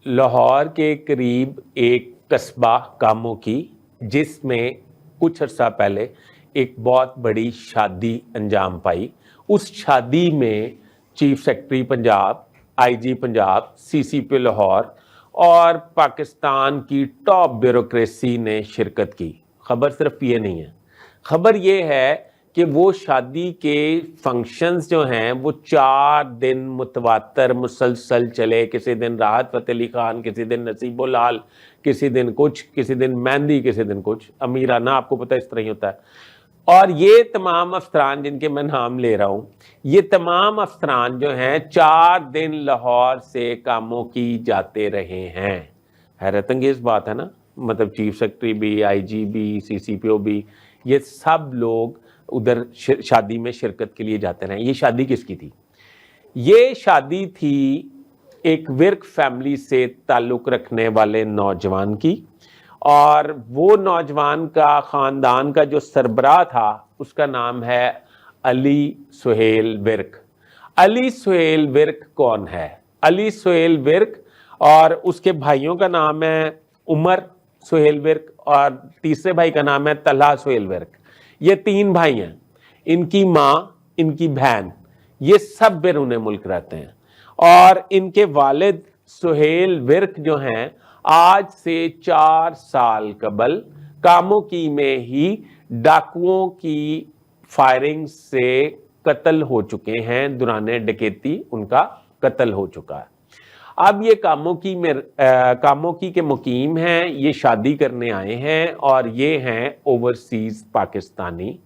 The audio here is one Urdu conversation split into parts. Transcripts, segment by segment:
لاہور کے قریب ایک قصبہ کاموں کی، جس میں کچھ عرصہ پہلے ایک بہت بڑی شادی انجام پائی. اس شادی میں چیف سیکرٹری پنجاب، آئی جی پنجاب، سی سی پی لاہور اور پاکستان کی ٹاپ بیوروکریسی نے شرکت کی. خبر صرف یہ نہیں ہے، خبر یہ ہے کہ وہ شادی کے فنکشنز جو ہیں وہ 4 دن متواتر مسلسل چلے. کسی دن راحت فتح علی خان، کسی دن نصیب العال، کسی دن کچھ، کسی دن مہندی، کسی دن کچھ، امیرانہ، آپ کو پتہ اس طرح ہی ہوتا ہے. اور یہ تمام افسران جن کے میں نام لے رہا ہوں، یہ تمام افسران جو ہیں 4 دن لاہور سے کاموں کی جاتے رہے ہیں. حیرت انگیز بات ہے نا، مطلب چیف سیکرٹری بھی، آئی جی بھی، سی سی پی او بھی، یہ سب لوگ ادھر شادی میں شرکت کے لیے جاتے رہے. یہ شادی کس کی تھی؟ یہ شادی تھی ایک ورک فیملی سے تعلق رکھنے والے نوجوان کی، اور وہ نوجوان کا خاندان کا جو سربراہ تھا اس کا نام ہے علی سہیل ورک. علی سہیل ورک کون ہے؟ علی سہیل ورک اور اس کے بھائیوں کا نام ہے عمر سہیل ورک، اور تیسرے بھائی کا نام ہے طلحہ سہیل ورک. یہ 3 بھائی ہیں، ان کی ماں، ان کی بہن، یہ سب بیرون ملک رہتے ہیں. اور ان کے والد سہیل ورک جو ہیں آج سے 4 سال قبل کاموں کی میں ہی ڈاکوؤں کی فائرنگ سے قتل ہو چکے ہیں. دوران ڈکیتی ان کا قتل ہو چکا ہے. اب یہ کاموں کی کے مقیم ہیں، یہ شادی کرنے آئے ہیں، اور یہ ہیں اوورسیز پاکستانی.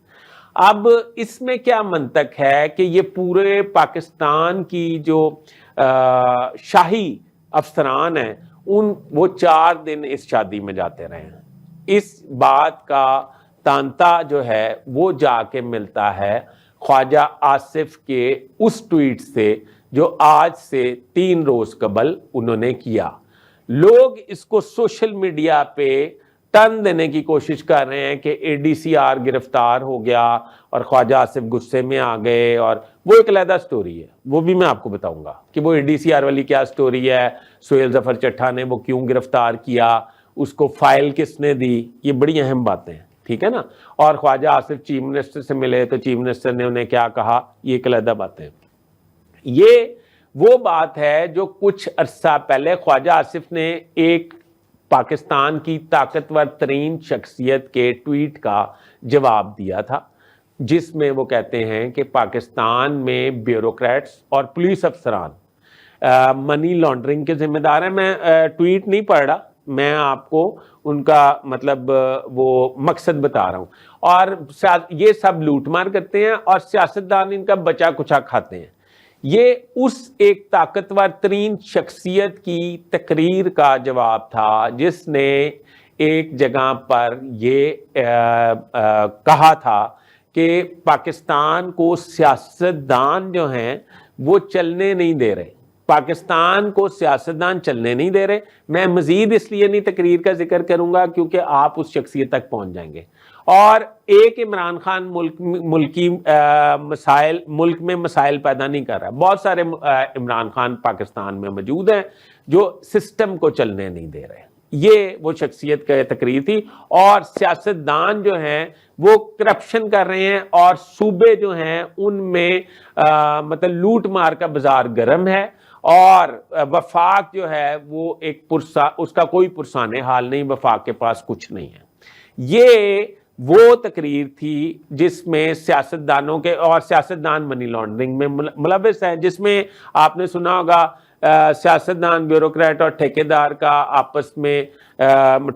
اب اس میں کیا منطق ہے کہ یہ پورے پاکستان کی جو شاہی افسران ہیں وہ 4 دن اس شادی میں جاتے رہے ہیں. اس بات کا تانتا جو ہے وہ جا کے ملتا ہے خواجہ آصف کے اس ٹویٹ سے جو آج سے 3 روز قبل انہوں نے کیا. لوگ اس کو سوشل میڈیا پہ ٹن دینے کی کوشش کر رہے ہیں کہ اے ڈی سی آر گرفتار ہو گیا اور خواجہ آصف غصے میں آ گئے، اور وہ ایک علیحدہ سٹوری ہے، وہ بھی میں آپ کو بتاؤں گا کہ وہ اے ڈی سی آر والی کیا سٹوری ہے، سہیل ظفر چٹھا نے وہ کیوں گرفتار کیا، اس کو فائل کس نے دی. یہ بڑی اہم باتیں ہیں، ٹھیک ہے نا. اور خواجہ آصف چیف منسٹر سے ملے تو چیف منسٹر نے انہیں کیا کہا، یہ ایک علیحدہ باتیں ہیں. یہ وہ بات ہے جو کچھ عرصہ پہلے خواجہ آصف نے ایک پاکستان کی طاقتور ترین شخصیت کے ٹویٹ کا جواب دیا تھا، جس میں وہ کہتے ہیں کہ پاکستان میں بیوروکریٹس اور پولیس افسران منی لانڈرنگ کے ذمہ دار ہیں. میں ٹویٹ نہیں پڑھ رہا، میں آپ کو ان کا مطلب وہ مقصد بتا رہا ہوں. اور یہ سب لوٹ مار کرتے ہیں اور سیاستدان ان کا بچا کچا کھاتے ہیں. یہ اس ایک طاقتور ترین شخصیت کی تقریر کا جواب تھا جس نے ایک جگہ پر یہ کہا تھا کہ پاکستان کو سیاستدان جو ہیں وہ چلنے نہیں دے رہے، پاکستان کو سیاستدان چلنے نہیں دے رہے. میں مزید اس لیے نہیں تقریر کا ذکر کروں گا کیونکہ آپ اس شخصیت تک پہنچ جائیں گے. اور ایک عمران خان ملک میں مسائل پیدا نہیں کر رہا، بہت سارے عمران خان پاکستان میں موجود ہیں جو سسٹم کو چلنے نہیں دے رہے. یہ وہ شخصیت کا تقریر تھی. اور سیاستدان جو ہیں وہ کرپشن کر رہے ہیں، اور صوبے جو ہیں ان میں مطلب لوٹ مار کا بازار گرم ہے، اور وفاق جو ہے وہ اس کا کوئی پرسان حال نہیں، وفاق کے پاس کچھ نہیں ہے. یہ وہ تقریر تھی جس میں سیاستدانوں کے، اور سیاستدان منی لانڈرنگ میں ملوث ہیں، جس میں آپ نے سنا ہوگا سیاستدان، بیوروکریٹ اور ٹھیکیدار کا آپس میں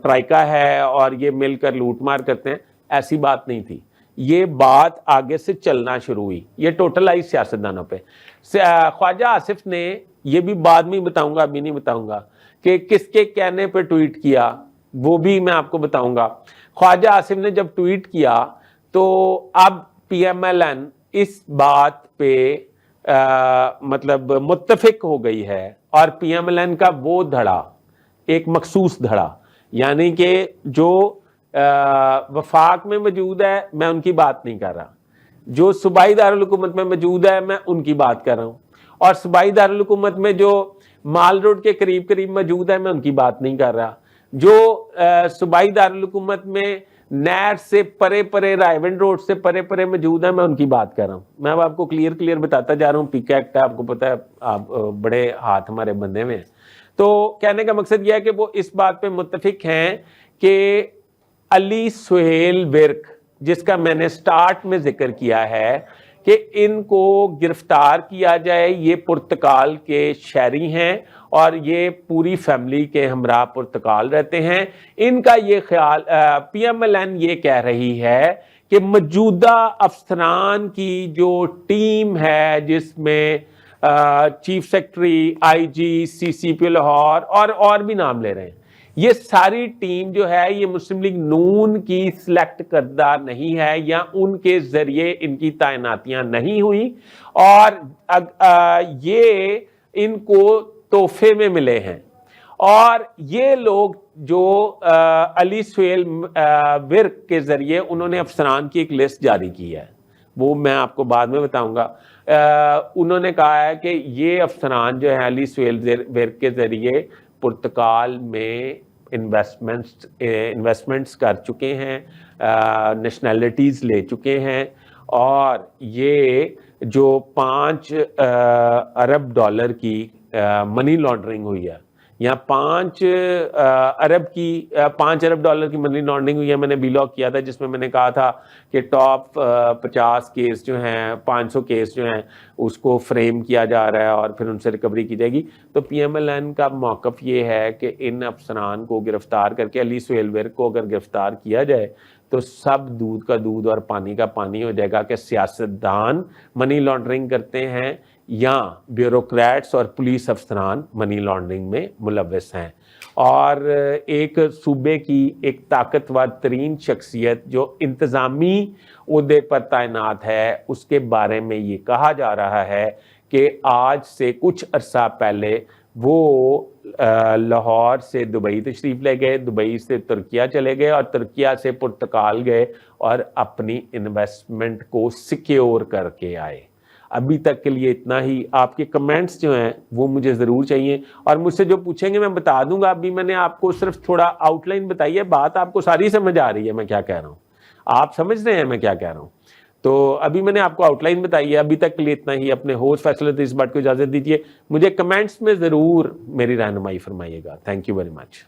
ٹرائکا ہے اور یہ مل کر لوٹ مار کرتے ہیں. ایسی بات نہیں تھی، یہ بات آگے سے چلنا شروع ہوئی. یہ ٹوٹل آئی سیاستدانوں پہ. خواجہ آصف نے، یہ بھی بعد میں بتاؤں گا، ابھی نہیں بتاؤں گا کہ کس کے کہنے پہ ٹویٹ کیا، وہ بھی میں آپ کو بتاؤں گا. خواجہ آصف نے جب ٹویٹ کیا تو اب پی ایم ایل این اس بات پہ مطلب متفق ہو گئی ہے، اور پی ایم ایل این کا وہ دھڑا، ایک مخصوص دھڑا، یعنی کہ جو وفاق میں موجود ہے، میں ان کی بات نہیں کر رہا، جو صوبائی دارالحکومت میں موجود ہے میں ان کی بات کر رہا ہوں، اور صوبائی دارالحکومت میں جو مال روڈ کے قریب قریب موجود ہے، میں ان کی بات نہیں کر رہا، جو صوبائی دارالحکومت میں نہر سے پرے پرے، رائیونڈ روڈ سے پرے پرے موجود ہے، میں ان کی بات کر رہا ہوں. میں اب آپ کو کلیئر بتاتا جا رہا ہوں. پک ایکٹ ہے، آپ کو پتا ہے، آپ بڑے ہاتھ ہمارے بندے میں ہیں. تو کہنے کا مقصد یہ ہے کہ وہ اس بات پہ متفق ہیں کہ علی سہیل ورک، جس کا میں نے سٹارٹ میں ذکر کیا ہے کہ ان کو گرفتار کیا جائے. یہ پرتگال کے شہری ہیں اور یہ پوری فیملی کے ہمراہ پرتگال رہتے ہیں. ان کا یہ خیال، پی ایم ایل این یہ کہہ رہی ہے کہ موجودہ افسران کی جو ٹیم ہے، جس میں چیف سیکرٹری، آئی جی، سی سی پی لاہور اور بھی نام لے رہے ہیں، یہ ساری ٹیم جو ہے یہ مسلم لیگ نون کی سلیکٹ کردہ نہیں ہے، یا ان کے ذریعے ان کی تعیناتیاں نہیں ہوئی، اور یہ ان کو تحفے میں ملے ہیں. اور یہ لوگ جو علی سہیل ورک کے ذریعے انہوں نے افسران کی ایک لسٹ جاری کی ہے، وہ میں آپ کو بعد میں بتاؤں گا. انہوں نے کہا ہے کہ یہ افسران جو ہیں علی سہیل ورک کے ذریعے پرتگال میں انویسٹمنٹس کر چکے ہیں، نیشنلٹیز لے چکے ہیں، اور یہ جو 5 ارب ڈالر کی منی لانڈرنگ ہوئی ہے، یا 5 ارب ڈالر کی منی لانڈرنگ ہوئی ہے. میں نے ویلاگ کیا تھا جس میں میں نے کہا تھا کہ ٹاپ 50 کیس جو ہیں، 500 کیس جو ہیں، اس کو فریم کیا جا رہا ہے اور پھر ان سے ریکوری کی جائے گی. تو پی ایم ایل این کا موقف یہ ہے کہ ان افسران کو گرفتار کر کے، علی سہیل ورک کو اگر گرفتار کیا جائے تو سب دودھ کا دودھ اور پانی کا پانی ہو جائے گا کہ سیاستدان منی لانڈرنگ کرتے ہیں یا بیوروکریٹس اور پولیس افسران منی لانڈرنگ میں ملوث ہیں. اور ایک صوبے کی ایک طاقتور ترین شخصیت جو انتظامی عہدے پر تعینات ہے، اس کے بارے میں یہ کہا جا رہا ہے کہ آج سے کچھ عرصہ پہلے وہ لاہور سے دبئی تشریف لے گئے، دبئی سے ترکیہ چلے گئے، اور ترکیہ سے پرتگال گئے اور اپنی انویسٹمنٹ کو سیکیور کر کے آئے. ابھی تک کے لیے اتنا ہی. آپ کے کمنٹس جو ہیں وہ مجھے ضرور چاہیے، اور مجھ سے جو پوچھیں گے میں بتا دوں گا. ابھی میں نے آپ کو صرف تھوڑا آؤٹ لائن بتائی ہے، بات آپ کو ساری سمجھ آ رہی ہے میں کیا کہہ رہا ہوں، آپ سمجھ رہے ہیں میں کیا کہہ رہا ہوں. تو ابھی میں نے آپ کو آؤٹ لائن بتائی ہے. ابھی تک کے لیے اتنا ہی. اپنے ہوسٹ فیصل اس بات کو اجازت دیجیے. مجھے کمنٹس میں ضرور میری رہنمائی فرمائیے گا. Thank you very much.